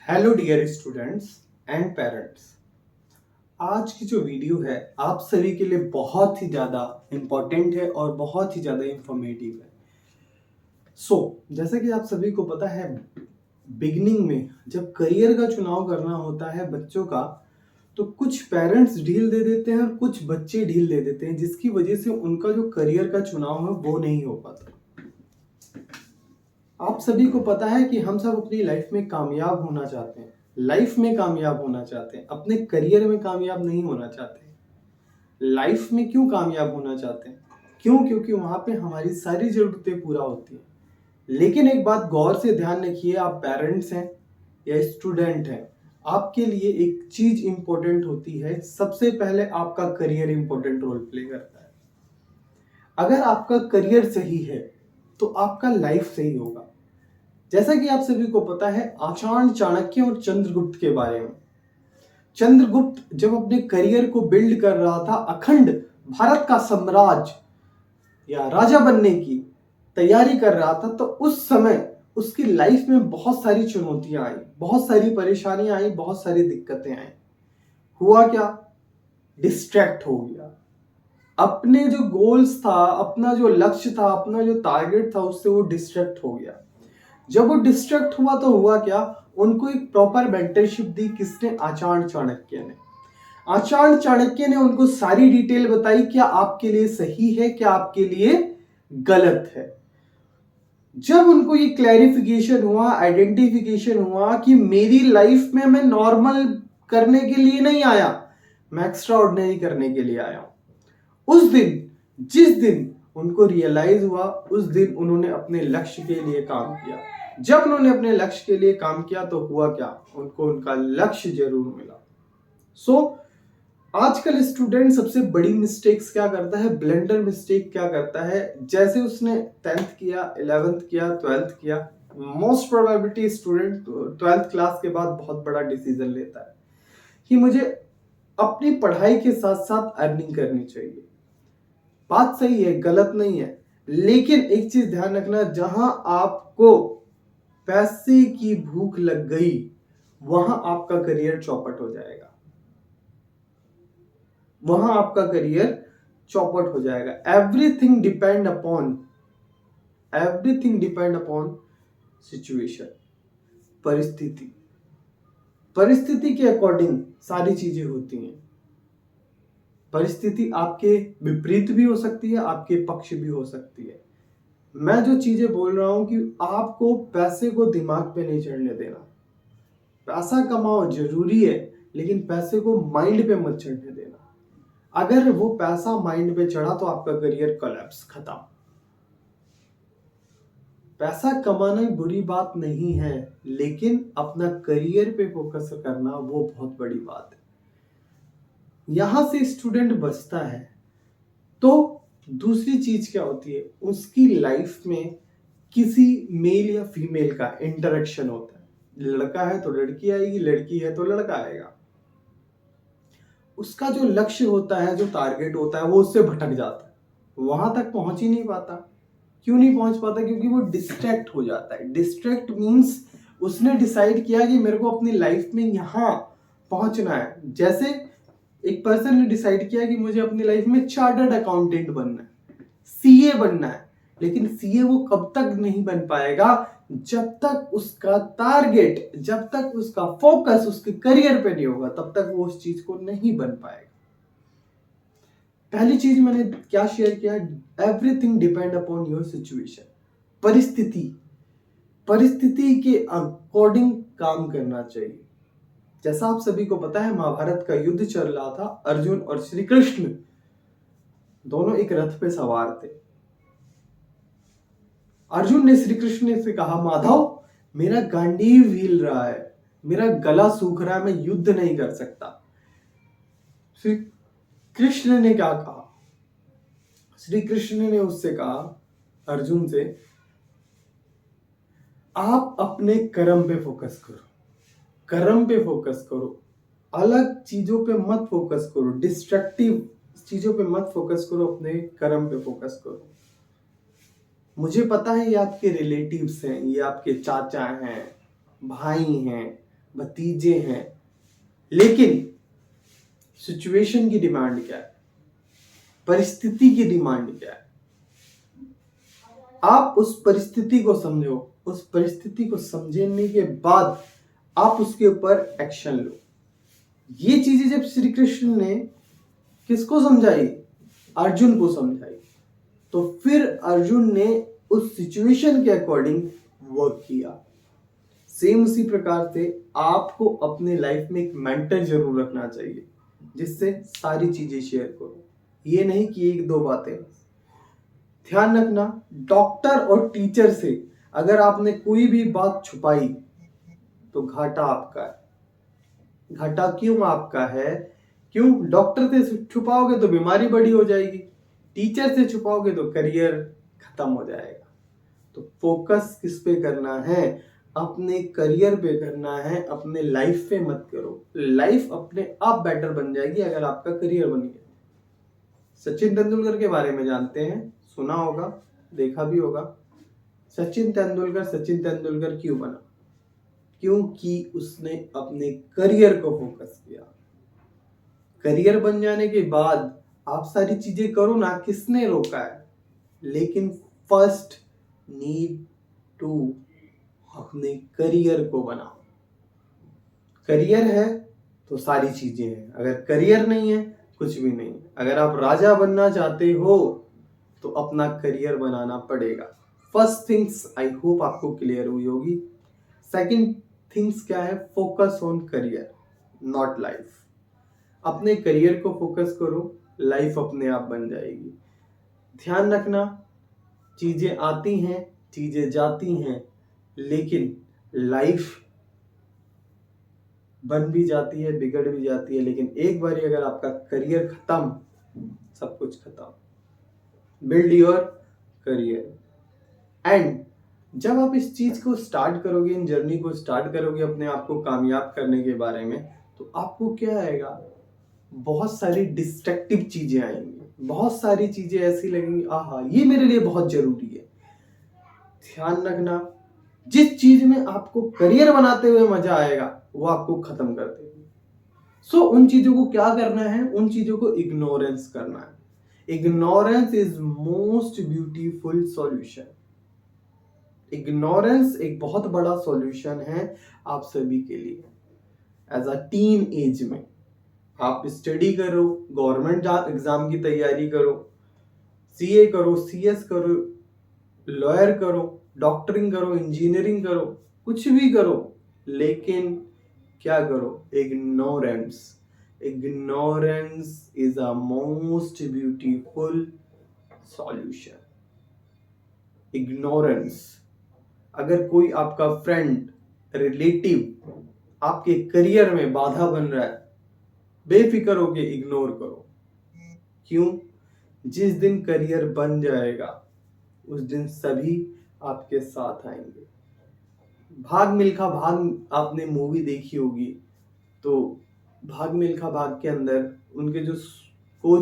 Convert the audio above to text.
Hello dear students and parents. आज की जो वीडियो है आप सभी के लिए बहुत ही ज़्यादा इम्पोर्टेंट है और बहुत ही ज़्यादा इंफॉर्मेटिव है। जैसा कि आप सभी को पता है, बिगनिंग में जब करियर का चुनाव करना होता है बच्चों का, तो कुछ पेरेंट्स ढील दे देते हैं और कुछ बच्चे ढील दे देते हैं, जिसकी वजह से उनका जो करियर का चुनाव है वो नहीं हो पाता। आप सभी को पता है कि हम सब अपनी लाइफ में कामयाब होना चाहते हैं, लाइफ में कामयाब होना चाहते हैं, अपने करियर में कामयाब नहीं होना चाहते। लाइफ में क्यों कामयाब होना चाहते हैं? क्यों? क्योंकि वहां पे हमारी सारी जरूरतें पूरा होती हैं। लेकिन एक बात गौर से ध्यान रखिए, आप पेरेंट्स हैं या स्टूडेंट हैं, आपके लिए एक चीज इंपॉर्टेंट होती है। सबसे पहले आपका करियर इंपॉर्टेंट रोल प्ले करता है। अगर आपका करियर सही है तो आपका लाइफ सही होगा। जैसा कि आप सभी को पता है आचार्य चाणक्य और चंद्रगुप्त के बारे में। चंद्रगुप्त जब अपने करियर को बिल्ड कर रहा था, अखंड भारत का साम्राज्य या राजा बनने की तैयारी कर रहा था, तो उस समय उसकी लाइफ में बहुत सारी चुनौतियां आई, बहुत सारी परेशानियां आई, बहुत सारी दिक्कतें आई। हुआ क्या? डिस्ट्रैक्ट हो गया। अपने जो गोल्स था, अपना जो लक्ष्य था, अपना जो टारगेट था, उससे वो डिस्ट्रैक्ट हो गया। जब वो डिस्ट्रैक्ट हुआ तो हुआ क्या? उनको एक प्रॉपर मेंटरशिप दी। किसने? आचार्य चाणक्य ने। आचार्य चाणक्य ने उनको सारी डिटेल बताई, क्या आपके लिए सही है, क्या आपके लिए गलत है। जब उनको ये क्लैरिफिकेशन हुआ, आइडेंटिफिकेशन हुआ कि मेरी लाइफ में मैं नॉर्मल करने के लिए नहीं आया, मैं एक्स्ट्रा ऑर्डिनरी करने के लिए आया हूं, उस दिन, जिस दिन उनको रियलाइज हुआ, उस दिन उन्होंने अपने लक्ष्य के लिए काम किया। जब उन्होंने अपने लक्ष्य के लिए काम किया तो हुआ क्या? उनको उनका लक्ष्य जरूर मिला। आजकल स्टूडेंट सबसे बड़ी मिस्टेक्स क्या करता है, ब्लेंडर मिस्टेक क्या करता है? जैसे उसने 10th किया, 11th किया, 12th किया, most probability student 12th class के बाद बहुत बड़ा डिसीजन लेता है कि मुझे अपनी पढ़ाई के साथ साथ अर्निंग करनी चाहिए। बात सही है, गलत नहीं है, लेकिन एक चीज ध्यान रखना, जहां आपको पैसे की भूख लग गई वहां आपका करियर चौपट हो जाएगा, वहां आपका करियर चौपट हो जाएगा। एवरीथिंग डिपेंड अपॉन सिचुएशन, परिस्थिति। परिस्थिति के अकॉर्डिंग सारी चीजें होती हैं। परिस्थिति आपके विपरीत भी हो सकती है, आपके पक्ष भी हो सकती है। मैं जो चीजें बोल रहा हूं कि आपको पैसे को दिमाग पे नहीं चढ़ने देना। पैसा कमाओ जरूरी है, लेकिन पैसे को माइंड पे मत चढ़ने देना। अगर वो पैसा माइंड पे चढ़ा तो आपका करियर कोलैप्स, खत्म। पैसा कमाना बुरी बात नहीं है, लेकिन अपना करियर पे फोकस करना वो बहुत बड़ी बात है। यहां से स्टूडेंट बचता है तो दूसरी चीज क्या होती है, उसकी लाइफ में किसी मेल या फीमेल का इंटरेक्शन होता है। लड़का है तो लड़की आएगी, लड़की है तो लड़का आएगा। उसका जो लक्ष्य होता है, जो टारगेट होता है, वो उससे भटक जाता है, वहां तक पहुंच ही नहीं पाता। क्यों नहीं पहुंच पाता? क्योंकि वो डिस्ट्रैक्ट हो जाता है। डिस्ट्रैक्ट मींस उसने डिसाइड किया कि मेरे को अपनी लाइफ में यहां पहुंचना है। जैसे एक पर्सन ने डिसाइड किया कि मुझे अपनी लाइफ में चार्टर्ड अकाउंटेंट बनना है, सीए बनना है, लेकिन सीए वो कब तक नहीं बन पाएगा? जब तक उसका टारगेट, जब तक उसका फोकस उसके करियर पे नहीं होगा, तब तक वो उस चीज को नहीं बन पाएगा। पहली चीज मैंने क्या शेयर किया, everything depend upon your situation. परिस्थिति के अकॉर्डिंग काम करना चाहिए। जैसा आप सभी को पता है, महाभारत का युद्ध चल रहा था। अर्जुन और श्री कृष्ण दोनों एक रथ पे सवार थे। अर्जुन ने श्री कृष्ण से कहा, माधव मेरा गांडीव हिल रहा है, मेरा गला सूख रहा है, मैं युद्ध नहीं कर सकता। श्री कृष्ण ने क्या कहा? श्री कृष्ण ने उससे कहा, अर्जुन से, आप अपने कर्म पे फोकस करो, कर्म पे फोकस करो, अलग चीजों पे मत फोकस करो, डिस्ट्रक्टिव चीजों पे मत फोकस करो, अपने कर्म पे फोकस करो। मुझे पता है ये आपके रिलेटिव्स हैं, ये आपके चाचा हैं, भाई हैं, भतीजे हैं, लेकिन सिचुएशन की डिमांड क्या है, परिस्थिति की डिमांड क्या है। आप उस परिस्थिति को समझो, उस परिस्थिति को समझने के बाद आप उसके ऊपर एक्शन लो। ये चीजें जब श्री कृष्ण ने किसको समझाई, अर्जुन को समझाई, तो फिर अर्जुन ने उस सिचुएशन के अकॉर्डिंग वर्क किया। सेम उसी प्रकार से आपको अपने लाइफ में एक मेंटर जरूर रखना चाहिए, जिससे सारी चीजें शेयर करो। ये नहीं कि एक दो बातें। ध्यान रखना, डॉक्टर और टीचर से अगर आपने कोई भी बात छुपाई तो घाटा आपका है। घाटा क्यों आपका है? क्यों? डॉक्टर से छुपाओगे तो बीमारी बड़ी हो जाएगी, टीचर से छुपाओगे तो करियर खत्म हो जाएगा। तो फोकस किस पे करना है? अपने करियर पे करना है, अपने लाइफ पे मत करो। लाइफ अपने आप बेटर बन जाएगी अगर आपका करियर बन गया। सचिन तेंदुलकर के बारे में जानते हैं, सुना होगा, देखा भी होगा। सचिन तेंदुलकर क्यों बना? क्योंकि उसने अपने करियर को फोकस किया। करियर बन जाने के बाद आप सारी चीजें करो ना, किसने रोका है? लेकिन फर्स्ट नीड टू अपने करियर को बनाओ। करियर है तो सारी चीजें हैं, अगर करियर नहीं है कुछ भी नहीं। अगर आप राजा बनना चाहते हो तो अपना करियर बनाना पड़ेगा। फर्स्ट थिंग्स आई होप आपको क्लियर हुई होगी। सेकंड थिंग्स क्या है? Focus on career not life. अपने करियर को फोकस करो, लाइफ अपने आप बन जाएगी। ध्यान रखना, चीजें आती हैं, चीजें जाती हैं, लेकिन लाइफ बन भी जाती है, बिगड़ भी जाती है, लेकिन एक बार अगर आपका करियर खत्म, सब कुछ खत्म। Build your career. एंड जब आप इस चीज को स्टार्ट करोगे, इन जर्नी को स्टार्ट करोगे अपने आप को कामयाब करने के बारे में, तो आपको क्या आएगा? बहुत सारी डिस्ट्रक्टिव चीजें आएंगी, बहुत सारी चीजें ऐसी लगेंगी, आहा ये मेरे लिए बहुत जरूरी है। ध्यान रखना, जिस चीज में आपको करियर बनाते हुए मजा आएगा वो आपको खत्म कर देगी। सो उन चीजों को क्या करना है? उन चीजों को इग्नोरेंस करना है। Ignorance is most beautiful solution. Ignorance एक बहुत बड़ा सॉल्यूशन है आप सभी के लिए। एज अ टीन एज में आप स्टडी करो, गवर्नमेंट एग्जाम की तैयारी करो, सीए करो, सीएस करो, लॉयर करो, डॉक्टरिंग करो, इंजीनियरिंग करो, कुछ भी करो, लेकिन क्या करो? Ignorance. Ignorance is a most beautiful solution. Ignorance. अगर कोई आपका फ्रेंड, रिलेटिव आपके करियर में बाधा बन रहा है, बेफिक्र होके इग्नोर करो। क्यों? जिस दिन करियर बन जाएगा उस दिन सभी आपके साथ आएंगे। भाग मिल्खा भाग आपने मूवी देखी होगी, तो भाग मिल्खा भाग के अंदर उनके जो